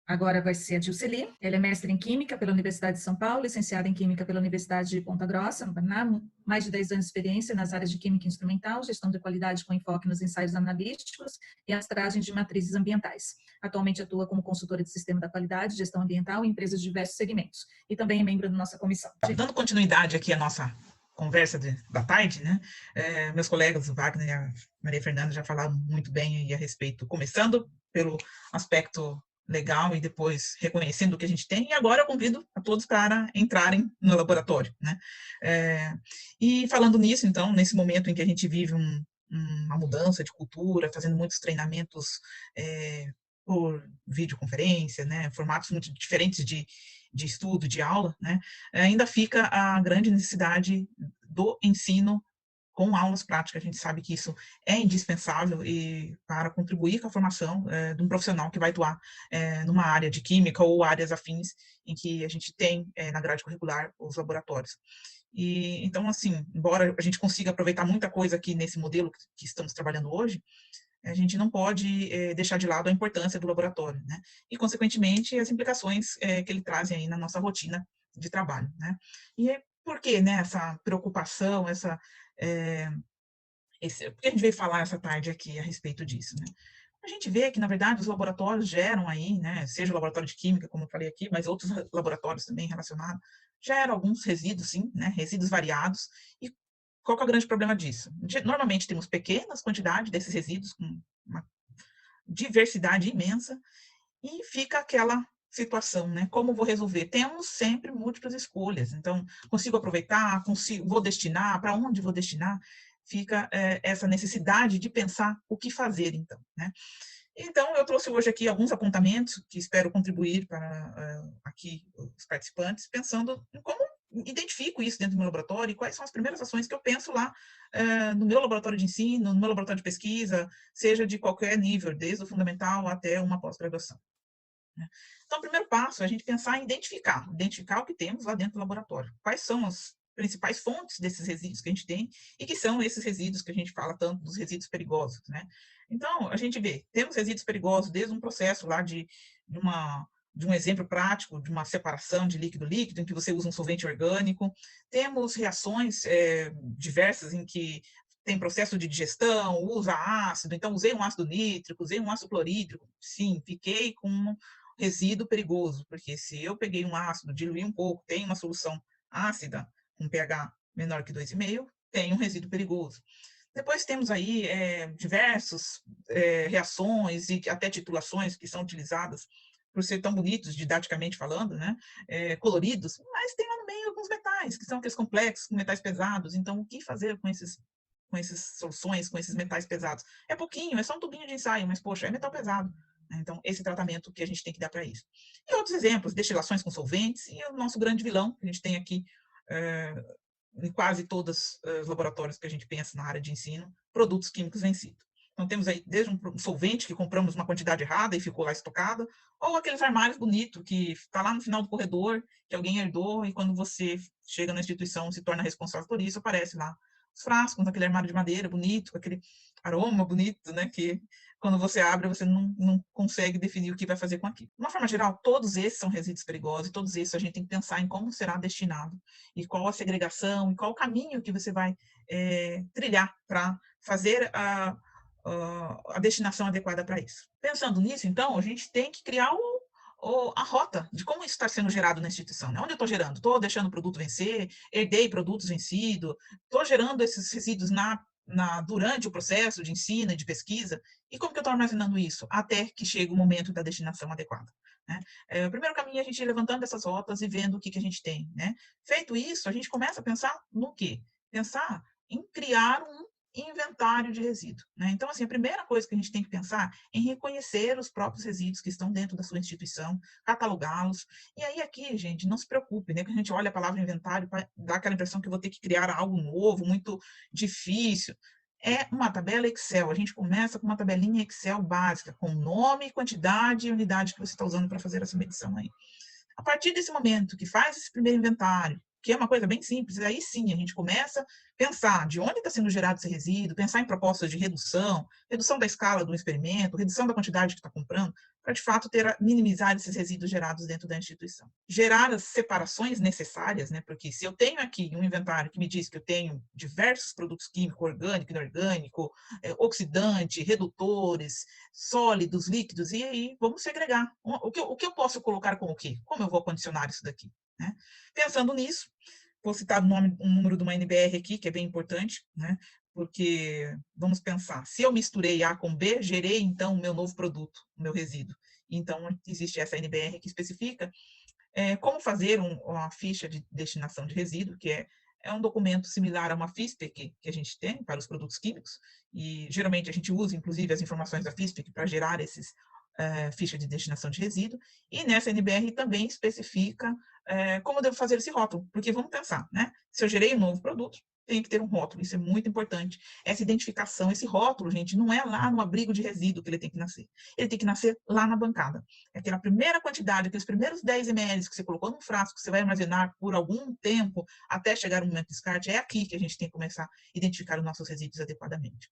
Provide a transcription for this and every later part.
Agora vai ser a Dilceli. Ela é mestre em Química pela Universidade de São Paulo, licenciada em Química pela Universidade de Ponta Grossa, no Paraná, mais de 10 anos de experiência nas áreas de Química Instrumental, Gestão de Qualidade com enfoque nos ensaios analíticos e amostragens de matrizes ambientais. Atualmente atua como consultora de Sistema da Qualidade, Gestão Ambiental em empresas de diversos segmentos e também é membro da nossa comissão. Dando continuidade aqui à nossa conversa da tarde, né? Meus colegas, o Wagner e a Maria Fernanda, já falaram muito bem aí a respeito, começando pelo aspecto legal e depois reconhecendo o que a gente tem, e agora eu convido a todos para entrarem no laboratório, né? E falando nisso, então, nesse momento em que a gente vive uma mudança de cultura, fazendo muitos treinamentos por videoconferência, né? Formatos muito diferentes de estudo, de aula, né? Ainda fica a grande necessidade do ensino com aulas práticas. A gente sabe que isso é indispensável e para contribuir com a formação de um profissional que vai atuar numa área de química ou áreas afins em que a gente tem na grade curricular os laboratórios. E então, assim, embora a gente consiga aproveitar muita coisa aqui nesse modelo que estamos trabalhando hoje, a gente não pode deixar de lado a importância do laboratório, né? E, consequentemente, as implicações que ele traz aí na nossa rotina de trabalho, né? E por que, né, essa preocupação, por que a gente veio falar essa tarde aqui a respeito disso, né? A gente vê que, na verdade, os laboratórios geram aí, né, seja o laboratório de química, como eu falei aqui, mas outros laboratórios também relacionados, geram alguns resíduos, sim, né, resíduos variados. E qual que é o grande problema disso? Normalmente temos pequenas quantidades desses resíduos, com uma diversidade imensa, e fica aquela situação, né? Como vou resolver? Temos sempre múltiplas escolhas. Então, consigo aproveitar, vou destinar, para onde vou destinar? Fica essa necessidade de pensar o que fazer, então, né? Então, eu trouxe hoje aqui alguns apontamentos que espero contribuir para aqui os participantes, pensando em como identifico isso dentro do meu laboratório e quais são as primeiras ações que eu penso lá no meu laboratório de ensino, no meu laboratório de pesquisa, seja de qualquer nível, desde o fundamental até uma pós-graduação, né? Então, o primeiro passo é a gente pensar em identificar o que temos lá dentro do laboratório. Quais são as principais fontes desses resíduos que a gente tem e que são esses resíduos que a gente fala tanto dos resíduos perigosos, né? Então, a gente vê, temos resíduos perigosos desde um processo lá de um exemplo prático, de uma separação de líquido-líquido, em que você usa um solvente orgânico. Temos reações diversas em que tem processo de digestão, usa ácido, então usei um ácido nítrico, usei um ácido clorídrico, sim, fiquei com um resíduo perigoso, porque se eu peguei um ácido, diluí um pouco, tem uma solução ácida, com pH menor que 2,5, tem um resíduo perigoso. Depois temos aí diversas reações e até titulações que são utilizadas por ser tão bonitos, didaticamente falando, né? Coloridos, mas tem lá no meio alguns metais, que são aqueles complexos com metais pesados. Então, o que fazer com essas soluções, com esses metais pesados? É pouquinho, é só um tubinho de ensaio, mas, poxa, é metal pesado. Então, esse tratamento que a gente tem que dar para isso. E outros exemplos, destilações com solventes, e o nosso grande vilão, que a gente tem aqui em quase todos os laboratórios que a gente pensa na área de ensino, produtos químicos vencidos. Então, temos aí desde um solvente que compramos uma quantidade errada e ficou lá estocada, ou aqueles armários bonitos que está lá no final do corredor, que alguém herdou, e quando você chega na instituição, se torna responsável por isso, aparece lá os frascos, aquele armário de madeira bonito, com aquele aroma bonito, né, que quando você abre, você não consegue definir o que vai fazer com aquilo. De uma forma geral, todos esses são resíduos perigosos, e todos esses a gente tem que pensar em como será destinado, e qual a segregação, e qual o caminho que você vai trilhar para fazer a destinação adequada para isso. Pensando nisso, então, a gente tem que criar a rota de como isso está sendo gerado na instituição, né? Onde eu estou gerando? Estou deixando o produto vencer, herdei produtos vencidos, estou gerando esses resíduos durante o processo de ensino e de pesquisa, e como que eu estou armazenando isso até que chegue o momento da destinação adequada, né? O primeiro caminho é a gente ir levantando essas rotas e vendo o que a gente tem, né? Feito isso, a gente começa a pensar no quê? Pensar em criar um inventário de resíduo, né? Então, assim, a primeira coisa que a gente tem que pensar é em reconhecer os próprios resíduos que estão dentro da sua instituição, catalogá-los. E aí, aqui, gente, não se preocupe, né? Que a gente olha a palavra inventário para dar aquela impressão que eu vou ter que criar algo novo, muito difícil. É uma tabela Excel. A gente começa com uma tabelinha Excel básica, com nome, quantidade e unidade que você está usando para fazer essa medição aí. A partir desse momento que faz esse primeiro inventário, que é uma coisa bem simples, aí sim a gente começa a pensar de onde está sendo gerado esse resíduo, pensar em propostas de redução da escala do experimento, redução da quantidade que está comprando, para, de fato, minimizar esses resíduos gerados dentro da instituição. Gerar as separações necessárias, né? Porque se eu tenho aqui um inventário que me diz que eu tenho diversos produtos químicos, orgânico, inorgânico, oxidante, redutores, sólidos, líquidos, e aí vamos segregar. O que eu posso colocar com o quê? Como eu vou condicionar isso daqui? Né? Pensando nisso, vou citar um número de uma NBR aqui, que é bem importante, né? Porque, vamos pensar, se eu misturei A com B, gerei, então, o meu novo produto, o meu resíduo. Então, existe essa NBR que especifica como fazer uma ficha de destinação de resíduo, que é um documento similar a uma FISPEC que a gente tem para os produtos químicos, e geralmente a gente usa, inclusive, as informações da FISPEC para gerar esses ficha de destinação de resíduo, e nessa NBR também especifica como eu devo fazer esse rótulo, porque vamos pensar, né? Se eu gerei um novo produto, tem que ter um rótulo, isso é muito importante. Essa identificação, esse rótulo, gente, não é lá no abrigo de resíduo que ele tem que nascer. Ele tem que nascer lá na bancada. É aquela primeira quantidade, aqueles primeiros 10 ml que você colocou num frasco, que você vai armazenar por algum tempo até chegar o momento de descarte, é aqui que a gente tem que começar a identificar os nossos resíduos adequadamente.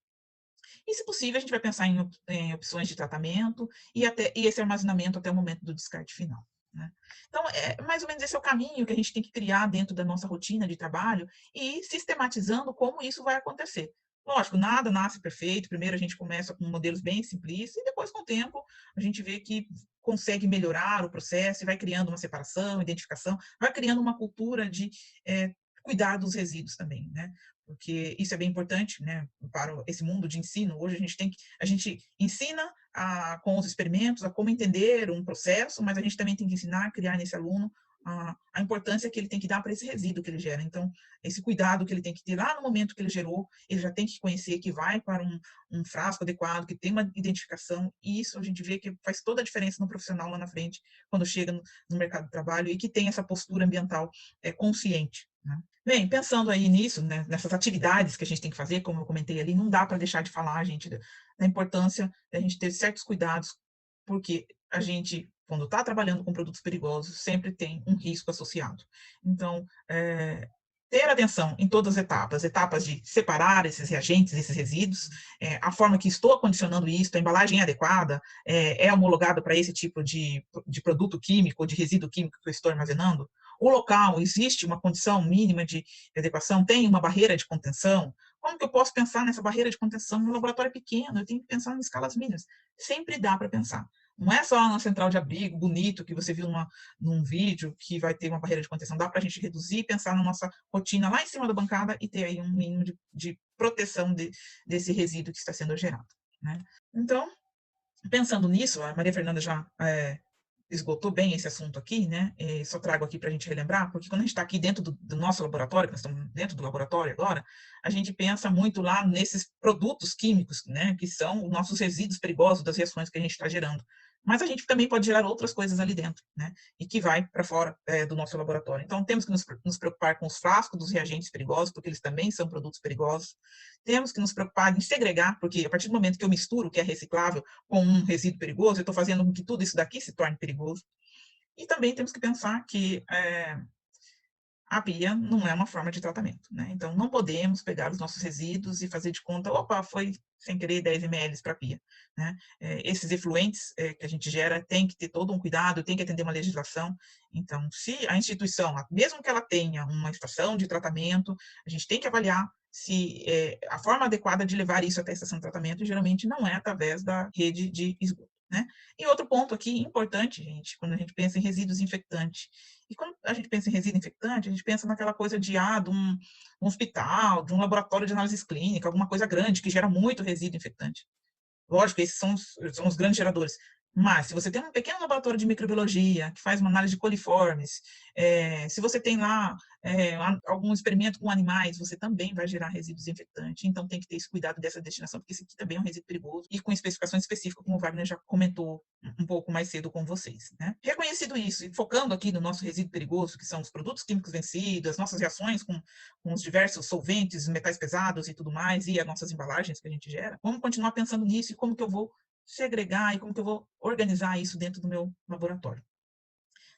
E, se possível, a gente vai pensar em opções de tratamento e esse armazenamento até o momento do descarte final. Né? Então, mais ou menos esse é o caminho que a gente tem que criar dentro da nossa rotina de trabalho e ir sistematizando como isso vai acontecer. Lógico, nada nasce perfeito. Primeiro a gente começa com modelos bem simplistas e depois, com o tempo, a gente vê que consegue melhorar o processo e vai criando uma separação, identificação, vai criando uma cultura de cuidar dos resíduos também, né? Porque isso é bem importante, né, para esse mundo de ensino. Hoje a gente ensina com os experimentos a como entender um processo, mas a gente também tem que ensinar, criar nesse aluno a importância que ele tem que dar para esse resíduo que ele gera. Então, esse cuidado que ele tem que ter lá no momento que ele gerou, ele já tem que conhecer que vai para um frasco adequado, que tem uma identificação, e isso a gente vê que faz toda a diferença no profissional lá na frente, quando chega no mercado de trabalho, e que tem essa postura ambiental consciente. Né? Bem, pensando aí nisso, né, nessas atividades que a gente tem que fazer, como eu comentei ali, não dá para deixar de falar, gente, da importância da gente ter certos cuidados, porque a gente, quando está trabalhando com produtos perigosos, sempre tem um risco associado. Então, ter atenção em todas as etapas de separar esses reagentes, esses resíduos, a forma que estou acondicionando isso, a embalagem é adequada, é homologada para esse tipo de produto químico, de resíduo químico que eu estou armazenando, o local, existe uma condição mínima de adequação, tem uma barreira de contenção, como que eu posso pensar nessa barreira de contenção no laboratório pequeno? Eu tenho que pensar em escalas mínimas. Sempre dá para pensar. Não é só na central de abrigo bonito que você viu num vídeo que vai ter uma barreira de contenção. Dá para a gente reduzir e pensar na nossa rotina lá em cima da bancada e ter aí um mínimo de proteção desse resíduo que está sendo gerado. Né? Então, pensando nisso, a Maria Fernanda já esgotou bem esse assunto aqui, né? Só trago aqui para a gente relembrar, porque quando a gente está aqui dentro do nosso laboratório, nós estamos dentro do laboratório agora, a gente pensa muito lá nesses produtos químicos, né? Que são os nossos resíduos perigosos das reações que a gente está gerando. Mas a gente também pode gerar outras coisas ali dentro, né? E que vai para fora do nosso laboratório. Então, temos que nos preocupar com os frascos dos reagentes perigosos, porque eles também são produtos perigosos. Temos que nos preocupar em segregar, porque a partir do momento que eu misturo o que é reciclável com um resíduo perigoso, eu estou fazendo com que tudo isso daqui se torne perigoso. E também temos que pensar que a pia não é uma forma de tratamento, né? Então, não podemos pegar os nossos resíduos e fazer de conta, opa, foi sem querer 10 ml para a pia. Né? Esses efluentes que a gente gera tem que ter todo um cuidado, tem que atender uma legislação. Então, se a instituição, mesmo que ela tenha uma estação de tratamento, a gente tem que avaliar se a forma adequada de levar isso até a estação de tratamento, geralmente não é através da rede de esgoto. Né? E outro ponto aqui importante, gente, quando a gente pensa em resíduos infectantes. E quando a gente pensa em resíduo infectante, a gente pensa naquela coisa de um hospital, de um laboratório de análises clínicas, alguma coisa grande que gera muito resíduo infectante. Lógico, esses são os grandes geradores. Mas, se você tem um pequeno laboratório de microbiologia, que faz uma análise de coliformes, se você tem lá algum experimento com animais, você também vai gerar resíduos infectantes. Então, tem que ter esse cuidado dessa destinação, porque esse aqui também é um resíduo perigoso e com especificações específicas, como o Wagner já comentou um pouco mais cedo com vocês. Né? Reconhecido isso, e focando aqui no nosso resíduo perigoso, que são os produtos químicos vencidos, as nossas reações com os diversos solventes, metais pesados e tudo mais, e as nossas embalagens que a gente gera, vamos continuar pensando nisso e como que eu vou segregar e como que eu vou organizar isso dentro do meu laboratório.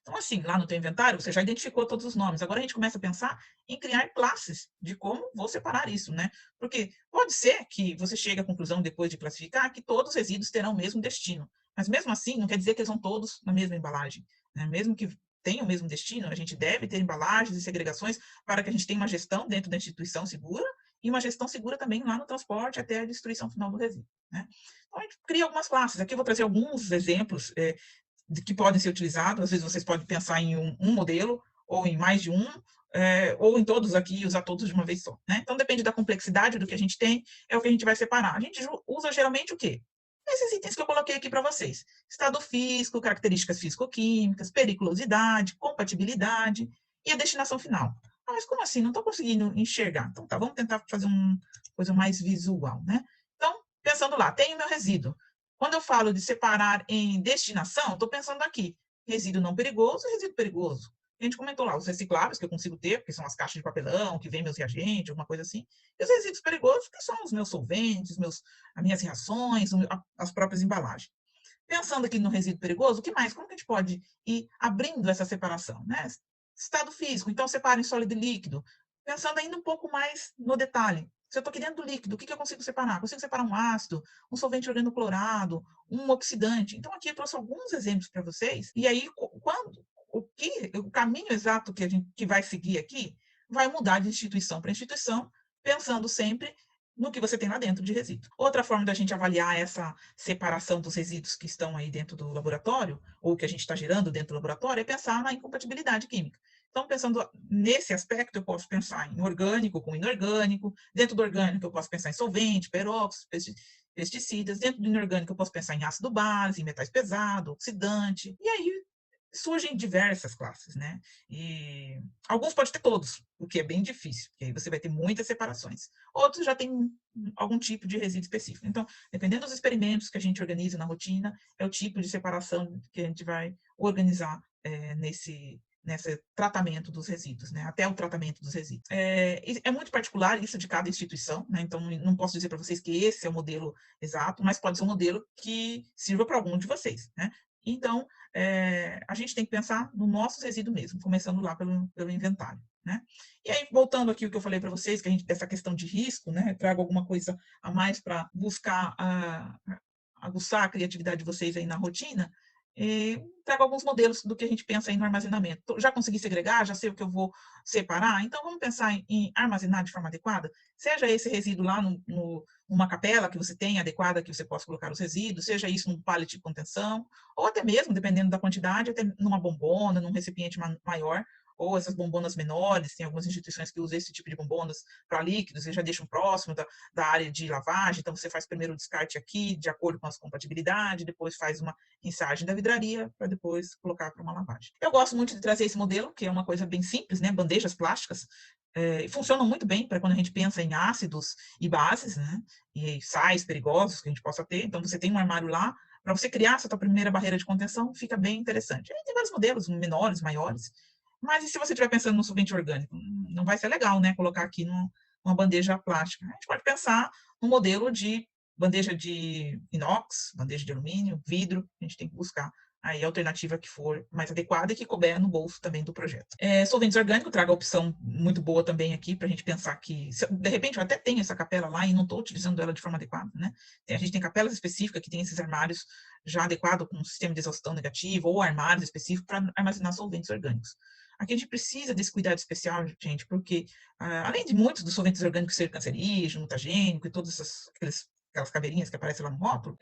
Então, assim, lá no teu inventário, você já identificou todos os nomes. Agora a gente começa a pensar em criar classes de como vou separar isso, né? Porque pode ser que você chegue à conclusão, depois de classificar, que todos os resíduos terão o mesmo destino. Mas mesmo assim, não quer dizer que eles vão todos na mesma embalagem, né? Mesmo que tenham o mesmo destino, a gente deve ter embalagens e segregações para que a gente tenha uma gestão dentro da instituição segura e uma gestão segura também lá no transporte até a destruição final do resíduo, né? Então, a gente cria algumas classes. Aqui eu vou trazer alguns exemplos que podem ser utilizados. Às vezes vocês podem pensar em um modelo, ou em mais de um, ou em todos aqui e usar todos de uma vez só, né? Então, depende da complexidade do que a gente tem, é o que a gente vai separar. A gente usa geralmente o quê? Esses itens que eu coloquei aqui para vocês. Estado físico, características físico-químicas, periculosidade, compatibilidade e a destinação final. Ah, mas como assim? Não estou conseguindo enxergar. Então, tá, vamos tentar fazer uma coisa mais visual, né? Então, pensando lá, tem o meu resíduo. Quando eu falo de separar em destinação, estou pensando aqui, resíduo não perigoso e resíduo perigoso. A gente comentou lá, os recicláveis, que eu consigo ter, porque são as caixas de papelão, que vem meus reagentes, alguma coisa assim. E os resíduos perigosos, que são os meus solventes, as minhas reações, as próprias embalagens. Pensando aqui no resíduo perigoso, o que mais? Como que a gente pode ir abrindo essa separação, né? Estado físico, então separa em sólido e líquido. Pensando ainda um pouco mais no detalhe. Se eu estou aqui dentro do líquido, o que eu consigo separar? Consigo separar um ácido, um solvente organoclorado, um oxidante. Então, aqui eu trouxe alguns exemplos para vocês. E aí, o caminho exato que vai seguir aqui vai mudar de instituição para instituição, pensando sempre no que você tem lá dentro de resíduo. Outra forma da gente avaliar essa separação dos resíduos que estão aí dentro do laboratório, ou que a gente está gerando dentro do laboratório, é pensar na incompatibilidade química. Então, pensando nesse aspecto, eu posso pensar em orgânico com inorgânico. Dentro do orgânico, eu posso pensar em solvente, peróxido, pesticidas. Dentro do inorgânico, eu posso pensar em ácido base, em metais pesados, oxidante. E aí surgem diversas classes, né? E alguns pode ter todos, o que é bem difícil, porque aí você vai ter muitas separações. Outros já têm algum tipo de resíduo específico. Então, dependendo dos experimentos que a gente organiza na rotina, é o tipo de separação que a gente vai organizar nesse tratamento dos resíduos, né? Até o tratamento dos resíduos. É muito particular isso de cada instituição, né? Então, não posso dizer para vocês que esse é o modelo exato, mas pode ser um modelo que sirva para algum de vocês, né? Então, a gente tem que pensar no nosso resíduo mesmo, começando lá pelo inventário, né? E aí, voltando aqui o que eu falei para vocês, que dessa questão de risco, né? Trago alguma coisa a mais para buscar aguçar a criatividade de vocês aí na rotina. Trago alguns modelos do que a gente pensa aí no armazenamento. Já consegui segregar, já sei o que eu vou separar, então vamos pensar em armazenar de forma adequada, seja esse resíduo lá numa capela que você tem adequada, que você possa colocar os resíduos, seja isso num pallet de contenção, ou até mesmo, dependendo da quantidade, até numa bombona, num recipiente maior, ou essas bombonas menores, tem algumas instituições que usam esse tipo de bombonas para líquidos e já deixam próximo da área de lavagem, então você faz primeiro o descarte aqui, de acordo com as compatibilidades, depois faz uma rinçagem da vidraria, para depois colocar para uma lavagem. Eu gosto muito de trazer esse modelo, que é uma coisa bem simples, né? Bandejas plásticas, funcionam muito bem para quando a gente pensa em ácidos e bases, né? E sais perigosos que a gente possa ter. Então, você tem um armário lá, para você criar essa tua primeira barreira de contenção, fica bem interessante. Aí tem vários modelos, menores, maiores. Mas e se você estiver pensando no solvente orgânico? Não vai ser legal, né? Colocar aqui numa bandeja plástica. A gente pode pensar no modelo de bandeja de inox, bandeja de alumínio, vidro. A gente tem que buscar aí a alternativa que for mais adequada e que couber no bolso também do projeto. Solventes orgânicos, trago a opção muito boa também aqui para a gente pensar que, de repente, eu até tenho essa capela lá e não estou utilizando ela de forma adequada, né? A gente tem capelas específicas que tem esses armários já adequados com um sistema de exaustão negativo ou armários específicos para armazenar solventes orgânicos. Aqui a gente precisa desse cuidado especial, gente, porque além de muitos dos solventes orgânicos ser cancerígeno, mutagênico e todas aquelas caveirinhas que aparecem lá no rótulo,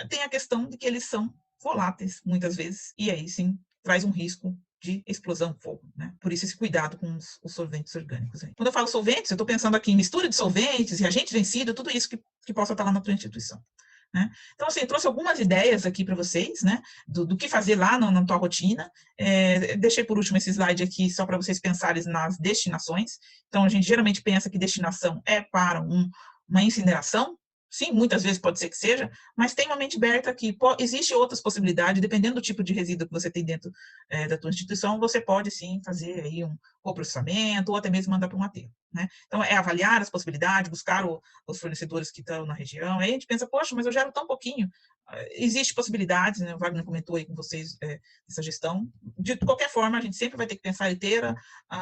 tem a questão de que eles são voláteis, muitas vezes, e aí sim traz um risco de explosão, fogo, né? Por isso esse cuidado com os solventes orgânicos. Aí. Quando eu falo solventes, eu estou pensando aqui em mistura de solventes, reagente vencido, tudo isso que possa estar lá na tua instituição. Né? Então, assim, eu trouxe algumas ideias aqui para vocês, né, do que fazer lá na tua rotina. Deixei por último esse slide aqui só para vocês pensarem nas destinações. Então, a gente geralmente pensa que destinação é para uma incineração. Sim, muitas vezes pode ser que seja, mas tem uma mente aberta que existe outras possibilidades, dependendo do tipo de resíduo que você tem dentro da tua instituição, você pode sim fazer aí um coprocessamento ou até mesmo mandar para um aterro. Né? Então, é avaliar as possibilidades, buscar os fornecedores que estão na região. Aí a gente pensa, poxa, mas eu gero tão pouquinho. Existe possibilidades, né? O Wagner comentou aí com vocês essa gestão. De qualquer forma, a gente sempre vai ter que pensar e ter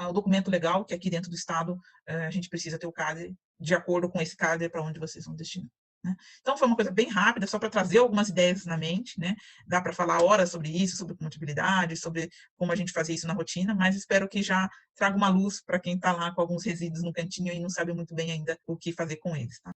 o documento legal, que aqui dentro do Estado a gente precisa ter o CADE de acordo com esse CADE para onde vocês vão destinar. né? Então, foi uma coisa bem rápida, só para trazer algumas ideias na mente, né? Dá para falar horas sobre isso, sobre compatibilidade, sobre como a gente fazia isso na rotina, mas espero que já traga uma luz para quem está lá com alguns resíduos no cantinho e não sabe muito bem ainda o que fazer com eles, tá?